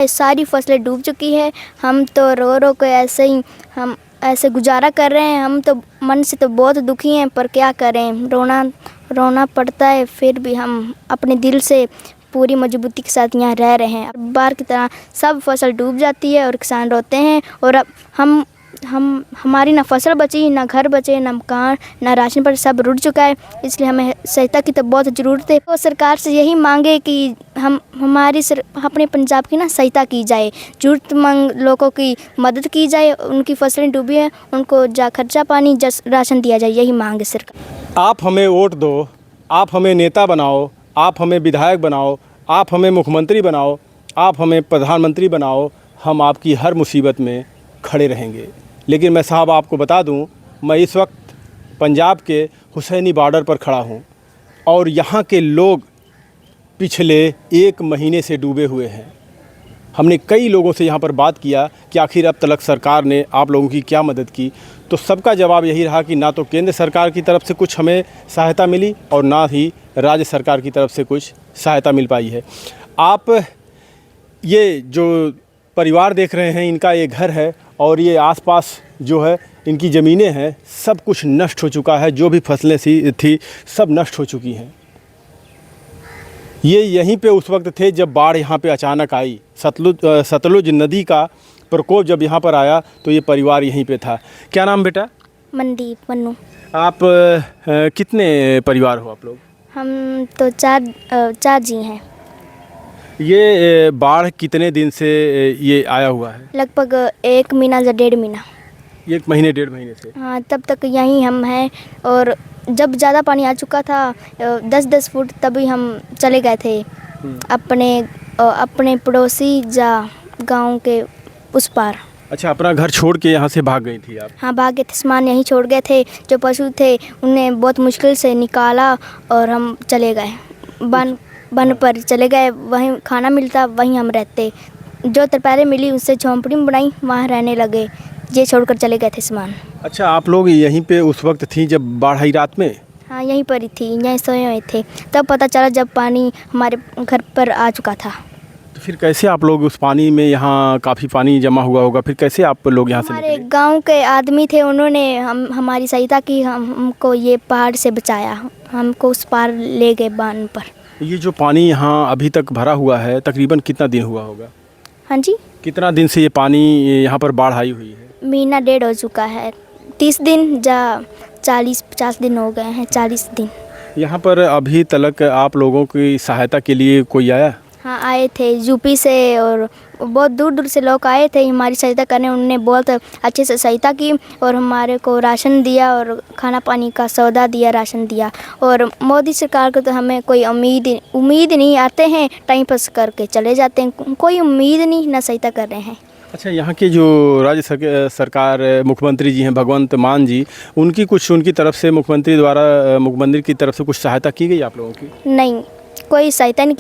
सारी फसलें डूब चुकी है। हम तो रो रो के ऐसे ही हम ऐसे गुजारा कर रहे हैं। हम तो मन से तो बहुत दुखी हैं, पर क्या करें, रोना पड़ता है। फिर भी हम अपने दिल से पूरी मजबूती के साथ यहाँ रह रहे हैं। बार की तरह सब फसल डूब जाती है और किसान रोते हैं। और अब हमारी ना फसल बची, ना घर बचे, ना मकान, ना राशन पर, सब रुट चुका है। इसलिए हमें सहायता की तो बहुत ज़रूरत है। तो सरकार से यही मांगे कि अपने पंजाब की ना सहायता की जाए, ज़रूरतमंद लोगों की मदद की जाए। उनकी फसलें डूबी हैं, उनको खर्चा पानी राशन दिया जाए, यही मांग है सरकार। आप हमें वोट दो, आप हमें नेता बनाओ, आप हमें विधायक बनाओ, आप हमें मुख्यमंत्री बनाओ, आप हमें प्रधानमंत्री बनाओ, हम आपकी हर मुसीबत में खड़े रहेंगे। लेकिन मैं साहब आपको बता दूं, मैं इस वक्त पंजाब के हुसैनी बॉर्डर पर खड़ा हूं और यहाँ के लोग पिछले 1 महीने से डूबे हुए हैं। हमने कई लोगों से यहाँ पर बात किया कि आखिर अब तक सरकार ने आप लोगों की क्या मदद की, तो सबका जवाब यही रहा कि ना तो केंद्र सरकार की तरफ से कुछ हमें सहायता मिली और ना ही राज्य सरकार की तरफ से कुछ सहायता मिल पाई है। आप ये जो परिवार देख रहे हैं, इनका ये घर है और ये आसपास जो है इनकी ज़मीनें हैं, सब कुछ नष्ट हो चुका है। जो भी फसलें थी सब नष्ट हो चुकी हैं। ये यहीं पे उस वक्त थे जब बाढ़ यहाँ पे अचानक आई। सतलुज नदी का प्रकोप जब यहाँ पर आया तो ये परिवार यहीं पे था। क्या नाम बेटा? मनदीप, मन्नू। आप कितने परिवार हो आप लोग? हम तो चार जी हैं। ये बाढ़ कितने दिन से ये आया हुआ है? लगभग 1 महीना या 1.5 महीना। 1 महीने 1.5 महीने से? हाँ, तब तक यहीं हम हैं। और जब ज़्यादा पानी आ चुका था 10-10 फुट, तभी हम चले गए थे अपने पड़ोसी या गांव के उस पार। अच्छा, अपना घर छोड़ के यहाँ से भाग गई थी आप? हाँ, भाग गए थे। सामान यहीं छोड़ गए थे। जो पशु थे उन्हें बहुत मुश्किल से निकाला और हम चले गए बन पर चले गए। वहीं खाना मिलता, वहीं हम रहते। जो तरपारें मिली उससे झोंपड़ी बनाई, वहाँ रहने लगे। ये छोड़कर चले गए थे सामान। अच्छा, आप लोग यहीं पे उस वक्त थी जब बाढ़ आई रात में? हाँ, यहीं पर ही थी, यहीं सोए हुए थे। तब पता चला जब पानी हमारे घर पर आ चुका था। तो फिर कैसे आप लोग उस पानी में, यहाँ काफ़ी पानी जमा हुआ होगा, फिर कैसे आप लोग यहाँ से हमारे निकले? गांव के आदमी थे, उन्होंने हमारी सहायता की। हमको ये पहाड़ से बचाया, हमको उस पार ले गए बांध पर। ये जो पानी यहाँ अभी तक भरा हुआ है, तकरीबन कितना दिन हुआ होगा? हाँ जी, कितना दिन से ये पानी यहाँ पर बाढ़ आई हुई है? 1.5 महीना हो चुका है। 30 दिन या 40-50 दिन हो गए हैं। 40 दिन। यहाँ पर अभी तक आप लोगों की सहायता के लिए कोई आया? हाँ, आए थे यूपी से और बहुत दूर दूर से लोग आए थे हमारी सहायता करने। उन्होंने बहुत अच्छे से सहायता की और हमारे को राशन दिया और खाना पानी का सौदा दिया, राशन दिया। और मोदी सरकार को तो हमें कोई उम्मीद नहीं। आते हैं, टाइम पास करके चले जाते हैं, कोई उम्मीद नहीं, ना सहायता कर रहे हैं। अच्छा, यहाँ के जो राज्य सरकार मुख्यमंत्री जी हैं भगवंत मान जी, उनकी तरफ से मुख्यमंत्री की तरफ से कुछ सहायता की गई आप लोगों की? नहीं, कोई सहायता नहीं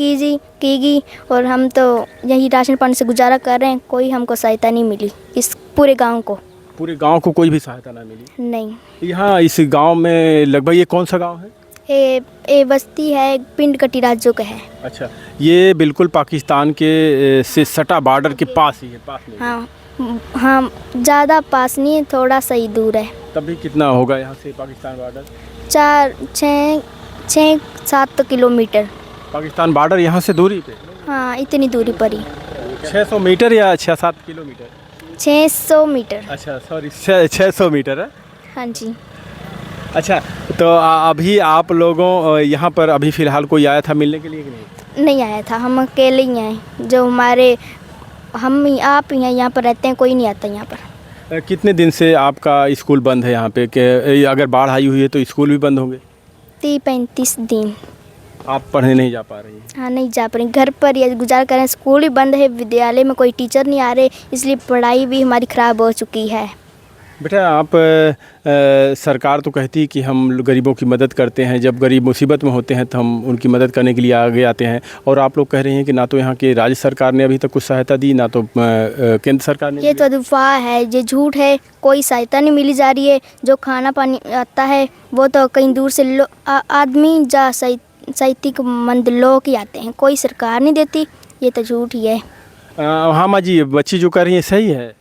की गई। और हम तो यही राशन पानी से गुजारा कर रहे हैं। कोई हमको सहायता नहीं मिली। इस पूरे गांव को कोई भी सहायता ना मिली? नहीं। यहाँ इस गांव में लगभग, ये कौन सा गांव है? ये बस्ती है, पिंड कटी राज्यों का है। अच्छा, ये बिल्कुल पाकिस्तान के से सटा बॉर्डर के पास ही है? पास में? हाँ, ज़्यादा पास नहीं है, थोड़ा सा ही दूर है। तब भी कितना होगा यहाँ से Pakistan border? 6-7 kilometre. Pakistan border यहाँ से दूरी पे? हाँ, इतनी दूरी पर ही। 600 मीटर या 6-7 किलोमीटर? 600 मीटर। अच्छा, सॉरी, 600 मीटर है। हाँ जी। अच्छा, तो अभी आप लोगों यहाँ पर अभी फ़िलहाल कोई आया था मिलने के लिए कि नहीं? नहीं आया था, हम अकेले ही आए। जो आप यहाँ पर रहते हैं, कोई नहीं आता यहाँ पर। कितने दिन से आपका स्कूल बंद है यहाँ पे? कि अगर बाढ़ आई हुई है तो स्कूल भी बंद होंगे? 30-35 दिन। आप पढ़ने नहीं जा पा रही हैं? हाँ, नहीं जा पा रही, घर पर ही गुजारा कर रहे हैं। स्कूल भी बंद है, विद्यालय में कोई टीचर नहीं आ रहे, इसलिए पढ़ाई भी हमारी ख़राब हो चुकी है। बेटा, आप सरकार तो कहती है कि हम गरीबों की मदद करते हैं, जब गरीब मुसीबत में होते हैं तो हम उनकी मदद करने के लिए आगे आते हैं, और आप लोग कह रहे हैं कि ना तो यहाँ के राज्य सरकार ने अभी तक कुछ सहायता दी, ना तो केंद्र सरकार ने। ये तो अफवाह है, ये झूठ है। कोई सहायता नहीं मिली जा रही है। जो खाना पानी आता है वो तो कहीं दूर से आदमी या साहित्यिक मंद लोग ही आते हैं, कोई सरकार नहीं देती। ये तो झूठ ही है। हाँ माँ जी, बच्ची जो कर रही है सही है?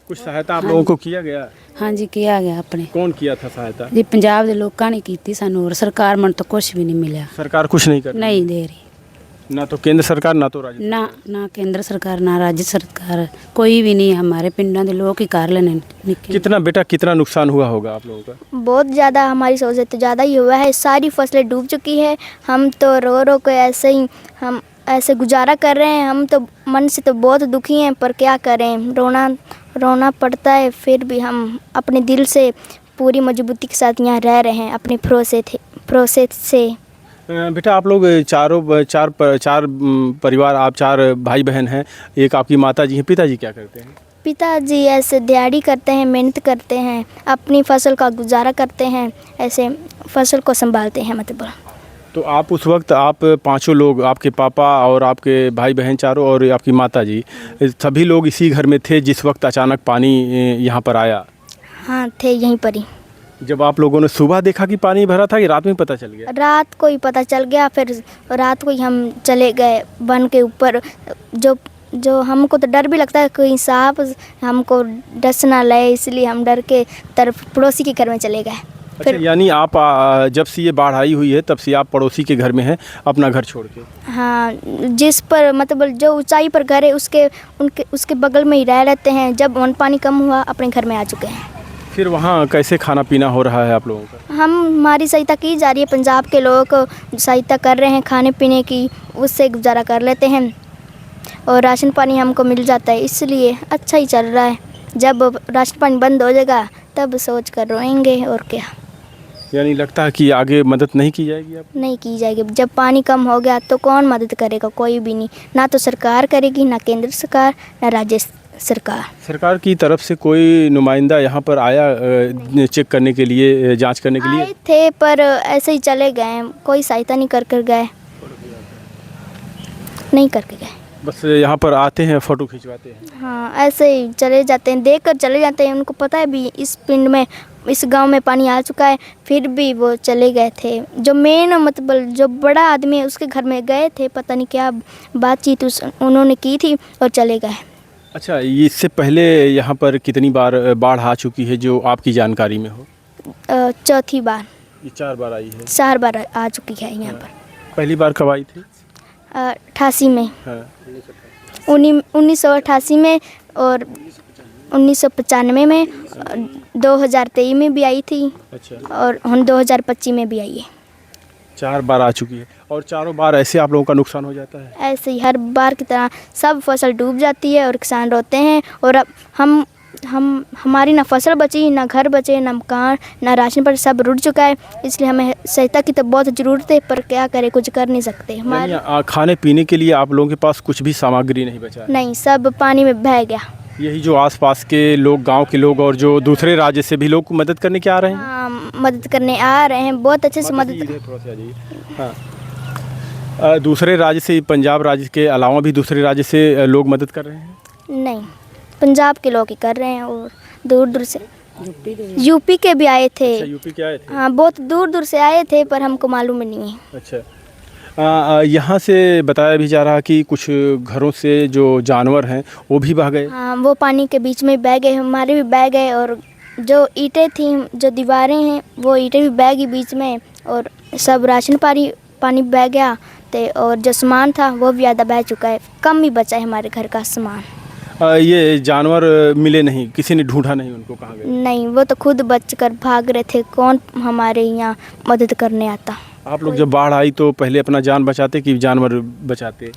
कुछ सहायता आप लोगों को किया गया? हाँ जी किया गया अपने कौन किया था सहायता? जी पंजाब के लोगों ने की सानू और सरकार मन तो कुछ भी नहीं मिला, सरकार कुछ नहीं कर रही? नहीं दे रही, ना तो केंद्र सरकार ना तो राज्य। ना ना केंद्र सरकार ना राज्य सरकार, कोई भी नहीं। हमारे पिंडा के लोग ही कर लेने निके। कितना बेटा कितना नुकसान हुआ होगा आप लोगों का? बहुत ज़्यादा, हमारी सोच से तो ज़्यादा ही हुआ है। सारी फसलें डूब चुकी है। हम तो रो रो के ऐसे ही हम ऐसे गुजारा कर रहे हैं। हम तो मन से तो बहुत दुखी हैं, पर क्या करें, रोना पड़ता है। फिर भी हम अपने दिल से पूरी मजबूती के साथ यहाँ रह रहे हैं अपने प्रोसेस से। बेटा आप लोग चार परिवार, आप 4 भाई बहन हैं, एक आपकी माता जी हैं, पिताजी क्या करते हैं? पिताजी ऐसे दिहाड़ी करते हैं, मेहनत करते हैं, अपनी फसल का गुजारा करते हैं, ऐसे फसल को संभालते हैं मतलब। तो आप उस वक्त, आप 5 लोग, आपके पापा और आपके भाई बहन चारों और आपकी माता जी, सभी लोग इसी घर में थे जिस वक्त अचानक पानी यहाँ पर आया? हाँ, थे यहीं पर ही। जब आप लोगों ने सुबह देखा कि पानी भरा था कि रात में पता चल गया? रात को ही पता चल गया। फिर रात को ही हम चले गए वन के ऊपर। जो हमको तो डर भी लगता है कोई सांप हमको डस ना ले, इसलिए हम डर के तरफ पड़ोसी के घर में चले गए। अच्छा, यानी आप जब से ये बाढ़ आई हुई है तब से आप पड़ोसी के घर में हैं अपना घर छोड़ के? हाँ, जिस पर मतलब जो ऊंचाई पर घर है उसके बगल में ही रह लेते हैं। जब वन पानी कम हुआ अपने घर में आ चुके हैं। फिर वहाँ कैसे खाना पीना हो रहा है आप लोगों का? हमारी सहायता की जा रही है, पंजाब के लोग सहायता कर रहे हैं खाने पीने की, उससे गुजारा कर लेते हैं और राशन पानी हमको मिल जाता है, इसलिए अच्छा ही चल रहा है। जब राशन पानी बंद हो जाएगा तब सोच कर रोएंगे और क्या। यानी लगता है कि आगे मदद नहीं की जाएगी? आप नहीं की जाएगी। जब पानी कम हो गया तो कौन मदद करेगा? कोई भी नहीं, ना तो सरकार करेगी, ना केंद्र सरकार, ना राज्य सरकार। सरकार की तरफ से कोई नुमाइंदा यहाँ पर आया चेक करने के लिए, जांच करने के लिए? आए थे पर ऐसे ही चले गए, कोई सहायता नहीं कर गए, नहीं करके गए। बस यहाँ पर आते हैं, फ़ोटो खिंचवाते हैं? हाँ, ऐसे ही चले जाते हैं, देख कर चले जाते हैं। उनको पता है भी इस पिंड में, इस गांव में पानी आ चुका है, फिर भी वो चले गए थे। जो मेन मतलब जो बड़ा आदमी है उसके घर में गए थे, पता नहीं क्या बातचीत उन्होंने की थी और चले गए। अच्छा, इससे पहले यहाँ पर कितनी बार बाढ़ आ चुकी है जो आपकी जानकारी में हो? चौथी बार। ये 4 बार आई है? 4 बार आ चुकी है यहाँ पर। पहली बार कब आई थी? 88 में। हाँ। 1988 में और 1995 में, 2023 में भी आई थी। अच्छा। और हम 2025 में भी आई है। 4 बार आ चुकी है और चारों बार ऐसे आप लोगों का नुकसान हो जाता है? ऐसे ही हर बार की तरह सब फसल डूब जाती है और किसान रोते हैं। और अब हमारी ना फसल बची, ना घर बचे, ना मकान, ना राशन पर, सब रुट चुका है। इसलिए हमें सहायता की तो बहुत ज़रूरत है, पर क्या करें, कुछ कर नहीं सकते। हमारे खाने पीने के लिए आप लोगों के पास कुछ भी सामग्री नहीं बचा है? नहीं, सब पानी में बह गया। यही जो आसपास के लोग, गांव के लोग और जो दूसरे राज्य से भी लोग मदद करने के आ रहे हैं? हाँ, मदद करने आ रहे हैं, बहुत अच्छे से मदद। हाँ, दूसरे राज्य से, पंजाब राज्य के अलावा भी दूसरे राज्य से लोग मदद कर रहे हैं? नहीं, पंजाब के लोग ही कर रहे हैं और दूर दूर से यूपी के भी आए थे। अच्छा, यूपी के आए थे? हाँ, बहुत दूर दूर से आए थे, पर हमको मालूम ही नहीं है। अच्छा, यहाँ से बताया भी जा रहा कि कुछ घरों से जो जानवर हैं वो भी बह गए? हाँ, वो पानी के बीच में बह गए, हमारे भी बह गए। और जो ईंटें थी, जो दीवारें हैं, वो ईंटें भी बह गई बीच में, और सब राशन पानी बह गया। और जो सामान था वो भी ज़्यादा बह चुका है, कम ही बचा है हमारे घर का सामान। ये जानवर मिले नहीं? किसी ने ढूंढा नहीं उनको? कहाँ गए? नहीं, वो तो खुद बच कर भाग रहे थे, कौन हमारे यहाँ मदद करने आता। आप लोग जब बाढ़ आई तो पहले अपना जान बचाते कि जानवर बचाते?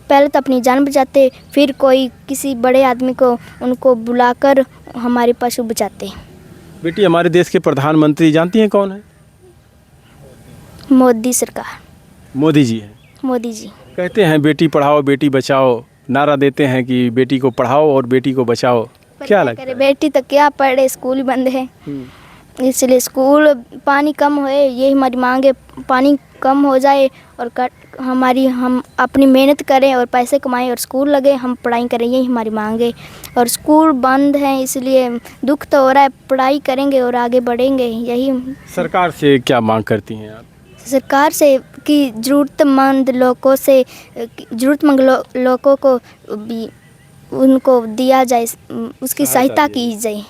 पहले तो अपनी जान बचाते, फिर कोई किसी बड़े आदमी को उनको बुलाकर हमारे पशु बचाते। बेटी, हमारे देश के प्रधानमंत्री जानती हैं कौन है? मोदी सरकार। मोदी जी हैं। मोदी जी कहते हैं बेटी पढ़ाओ बेटी बचाओ, नारा देते हैं कि बेटी को पढ़ाओ और बेटी को बचाओ। क्या लगता है? बेटी तो क्या पढ़े, स्कूल ही बंद है, इसलिए स्कूल पानी कम होए, ये हमारी मांग है। पानी कम हो जाए और हम अपनी मेहनत करें और पैसे कमाएं और स्कूल लगे, हम पढ़ाई करें, यही हमारी मांग है। और स्कूल बंद है, इसलिए दुख तो हो रहा है। पढ़ाई करेंगे और आगे बढ़ेंगे, यही। सरकार से क्या मांग करती हैं आप? सरकार से कि ज़रूरतमंद लोगों को भी उनको दिया जाए, उसकी सहायता की जाए।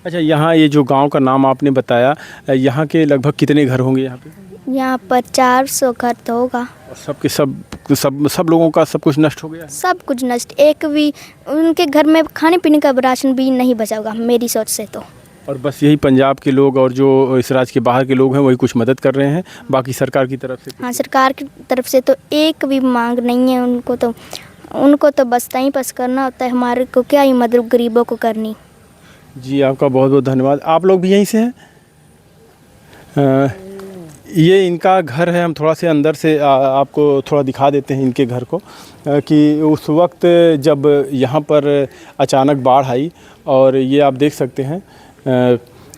अच्छा, यहाँ ये जो गांव का नाम आपने बताया, यहाँ के लगभग कितने घर होंगे यहाँ पे? यहाँ पर 400 घर तो होगा। और सबके सब लोगों का सब कुछ नष्ट हो गया है? सब कुछ नष्ट, एक भी उनके घर में खाने पीने का राशन भी नहीं बचा होगा मेरी सोच से तो। और बस यही पंजाब के लोग और जो इस राज्य के बाहर के लोग हैं वही कुछ मदद कर रहे हैं, बाकी सरकार की तरफ से? हाँ, सरकार की तरफ से तो एक भी मांग नहीं है उनको तो बस टाइम पास करना होता है, हमारे को क्या ही मदद गरीबों को करनी। जी, आपका बहुत बहुत धन्यवाद। आप लोग भी यहीं से हैं? ये इनका घर है, हम थोड़ा से अंदर से आपको थोड़ा दिखा देते हैं इनके घर को, कि उस वक्त जब यहाँ पर अचानक बाढ़ आई और ये आप देख सकते हैं,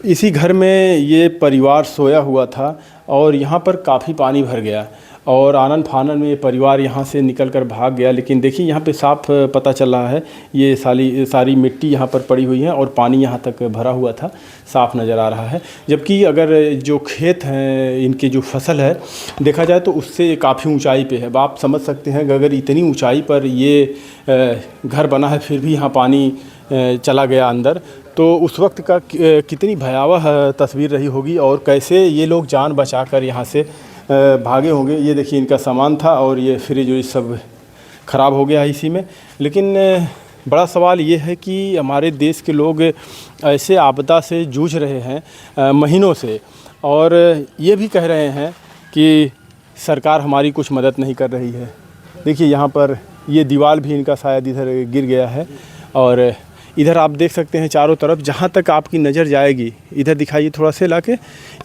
इसी घर में ये परिवार सोया हुआ था और यहाँ पर काफ़ी पानी भर गया और आनन फानन में ये परिवार यहाँ से निकलकर भाग गया। लेकिन देखिए यहाँ पे साफ पता चल रहा है, ये सारी मिट्टी यहाँ पर पड़ी हुई है और पानी यहाँ तक भरा हुआ था, साफ नज़र आ रहा है। जबकि अगर जो खेत हैं, इनके जो फसल है देखा जाए तो उससे काफ़ी ऊंचाई पे है। अब आप समझ सकते हैं कि अगर इतनी ऊंचाई पर ये घर बना है फिर भी यहाँ पानी चला गया अंदर, तो उस वक्त का कितनी भयावह तस्वीर रही होगी और कैसे ये लोग जान बचाकर यहाँ से भागे होंगे। ये देखिए इनका सामान था और ये फ्रिज जो सब ख़राब हो गया है इसी में। लेकिन बड़ा सवाल ये है कि हमारे देश के लोग ऐसे आपदा से जूझ रहे हैं महीनों से और ये भी कह रहे हैं कि सरकार हमारी कुछ मदद नहीं कर रही है। देखिए यहाँ पर ये दीवार भी इनका शायद इधर गिर गया है और इधर आप देख सकते हैं चारों तरफ जहाँ तक आपकी नज़र जाएगी, इधर दिखाइए थोड़ा से लाके,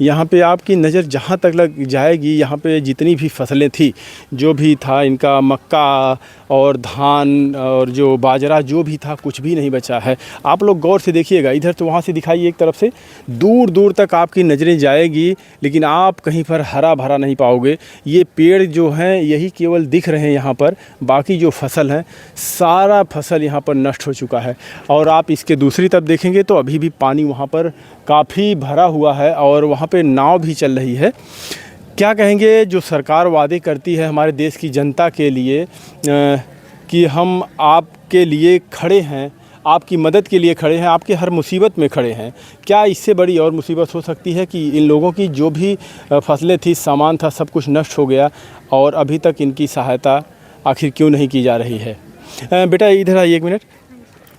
यहाँ पे आपकी नज़र जहाँ तक लग जाएगी यहाँ पे जितनी भी फसलें थी, जो भी था इनका मक्का और धान और जो बाजरा जो भी था, कुछ भी नहीं बचा है। आप लोग गौर से देखिएगा, इधर तो वहाँ से दिखाइए एक तरफ से, दूर दूर तक आपकी नज़रें जाएगी लेकिन आप कहीं पर हरा भरा नहीं पाओगे। ये पेड़ जो हैं यही केवल दिख रहे हैं यहाँ पर, बाकी जो फसल है सारा फसल यहाँ पर नष्ट हो चुका है। और आप इसके दूसरी तरफ देखेंगे तो अभी भी पानी वहाँ पर काफ़ी भरा हुआ है और वहाँ पे नाव भी चल रही है। क्या कहेंगे, जो सरकार वादे करती है हमारे देश की जनता के लिए कि हम आपके लिए खड़े हैं, आपकी मदद के लिए खड़े हैं, आपके हर मुसीबत में खड़े हैं, क्या इससे बड़ी और मुसीबत हो सकती है कि इन लोगों की जो भी फसलें थी, सामान था, सब कुछ नष्ट हो गया और अभी तक इनकी सहायता आखिर क्यों नहीं की जा रही है? बेटा इधर आइए एक मिनट।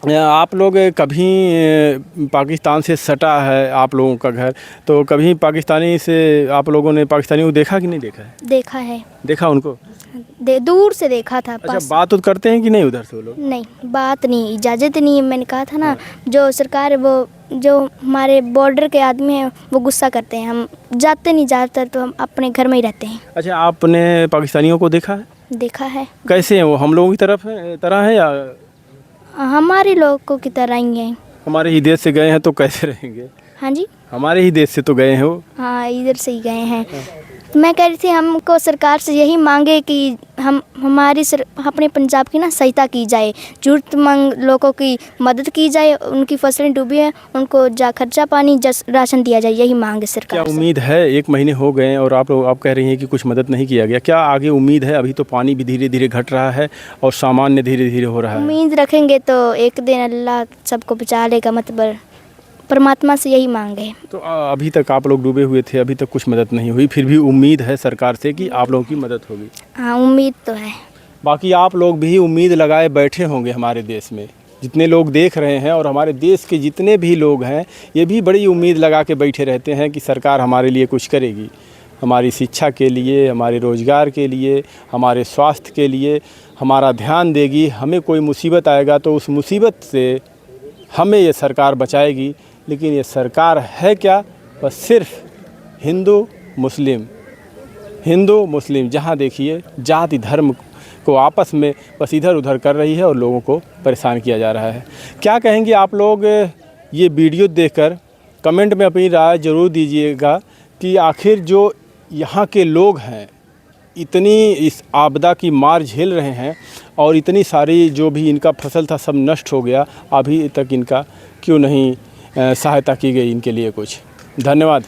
आप लोग कभी पाकिस्तान से सटा है आप लोगों का घर, तो कभी पाकिस्तानी से आप लोगों ने पाकिस्तानी को देखा कि नहीं देखा है? देखा है। देखा उनको? दूर से देखा था। अच्छा, बात तो करते हैं कि नहीं उधर से वो लोग? नहीं, बात नहीं, इजाज़त नहीं है। मैंने कहा था ना, जो सरकार है वो जो हमारे बॉर्डर के आदमी हैं वो गुस्सा करते हैं, हम जाते नहीं, ज़्यादातर तो हम अपने घर में ही रहते हैं। अच्छा, आपने पाकिस्तानियों को देखा है? देखा है। कैसे हैं वो? हम लोगों की तरह है या हमारे लोगों की तरह ही हैं? हमारे ही देश से गए हैं तो कैसे रहेंगे? हाँ जी, हमारे ही देश से तो गए हैं वो। हाँ, इधर से ही गए हैं। मैं कह रही थी हमको सरकार से यही मांगे कि अपने पंजाब की ना सहायता की जाए, ज़रूरतमंद लोगों की मदद की जाए, उनकी फसलें डूबी हैं, उनको खर्चा पानी राशन दिया जाए, यही मांग है सरकार से। क्या उम्मीद है? 1 महीने हो गए और आप कह रही हैं कि कुछ मदद नहीं किया गया, क्या आगे उम्मीद है? अभी तो पानी भी धीरे धीरे घट रहा है और सामान्य धीरे धीरे हो रहा है। उम्मीद रखेंगे तो एक दिन अल्लाह सबको बचा लेगा, मतलब परमात्मा से यही मांगे। तो अभी तक आप लोग डूबे हुए थे, अभी तक कुछ मदद नहीं हुई, फिर भी उम्मीद है सरकार से कि आप लोगों की मदद होगी? हाँ, उम्मीद तो है। बाकी आप लोग भी उम्मीद लगाए बैठे होंगे हमारे देश में, जितने लोग देख रहे हैं और हमारे देश के जितने भी लोग हैं ये भी बड़ी उम्मीद लगा के बैठे रहते हैं कि सरकार हमारे लिए कुछ करेगी, हमारी शिक्षा के लिए, हमारे रोज़गार के लिए, हमारे स्वास्थ्य के लिए हमारा ध्यान देगी। हमें कोई मुसीबत आएगा तो उस मुसीबत से हमें ये सरकार बचाएगी। लेकिन ये सरकार है क्या? बस सिर्फ हिंदू मुस्लिम, जहाँ देखिए जाति धर्म को आपस में बस इधर उधर कर रही है और लोगों को परेशान किया जा रहा है। क्या कहेंगे आप लोग ये वीडियो देखकर? कमेंट में अपनी राय ज़रूर दीजिएगा कि आखिर जो यहाँ के लोग हैं इतनी इस आपदा की मार झेल रहे हैं और इतनी सारी जो भी इनका फसल था सब नष्ट हो गया, अभी तक इनका क्यों नहीं सहायता की गई इनके लिए कुछ? धन्यवाद।